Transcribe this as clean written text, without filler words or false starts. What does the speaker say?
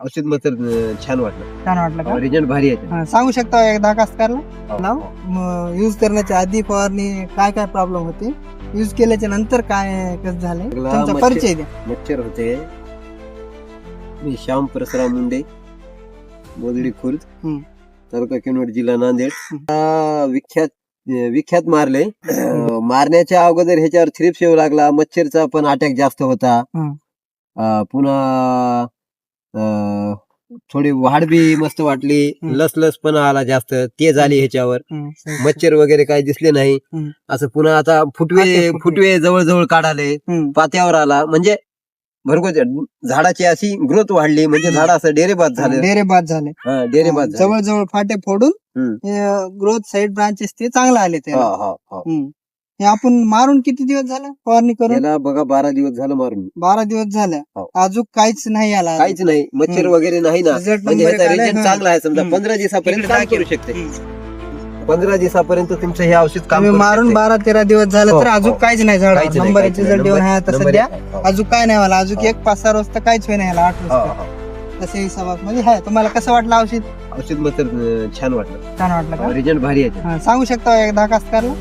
औषध मात्र छान वाटलं. छान वाटलं का? रिझल्ट भारी आहे. हा, सांगू शकता एकदा कास्तकारला नाव युज करण्याच्या आधी फवारणी काय काय प्रॉब्लेम होते, युज केल्याच्या नंतर काय कसं झालंय, तुमचा परिचय द्या. मच्छर होते. मी श्याम परसराव मुंडे, मोदडी खुर्द, तालुका किनवट, जिल्हा नांदेड. विख्यात मारले. मारण्याच्या अगोदर ह्याच्यावर थ्रिप्स येऊ लागला, मच्छरचा पण अटॅक जास्त होता. पुन्हा थोडी वाढ बी मस्त वाटली, लस पण आला जास्त, ते झाली ह्याच्यावर. मच्छर वगैरे काही दिसले नाही. असं पुन्हा आता फुटवे जवळ काढाले, पात्यावर आला, म्हणजे भरपूर झाडाची अशी ग्रोथ वाढली, म्हणजे झाड असं डेरेबाद झाले. जवळ फाटे फोडून ग्रोथ साईड ब्रांचेस ते चांगले आले. हे आपण मारून किती दिवस झाले फवारणी करून? याला बघा 12 दिवस झालं मारून. 12 दिवस झाले. अजून काहीच नाही आला, काहीच नाही, मच्छर वगैरे नाही ना. म्हणजे ह्याचा रिझल्ट चांगला आहे. समजा 15 दिवसापर्यंत काम करू शकते. 15 दिवसापर्यंत तुमचं हे औषध काम मारून 12-13 दिवस झालं तर अजून काहीच नाही झाड. नंबरचे रिझल्ट येऊन आहे आता सध्या. अजून काय नाही मला, अजून 1-5 वाजता काहीच होई नाही, 8 वाजता तसे हिसाबात मध्ये आहे. तुम्हाला कसं वाटलं औषध? औषध मात्र छान वाटलं. छान वाटलं का? रिझल्ट भारी आहे. सांगू शकता एकदा कास्तकारला?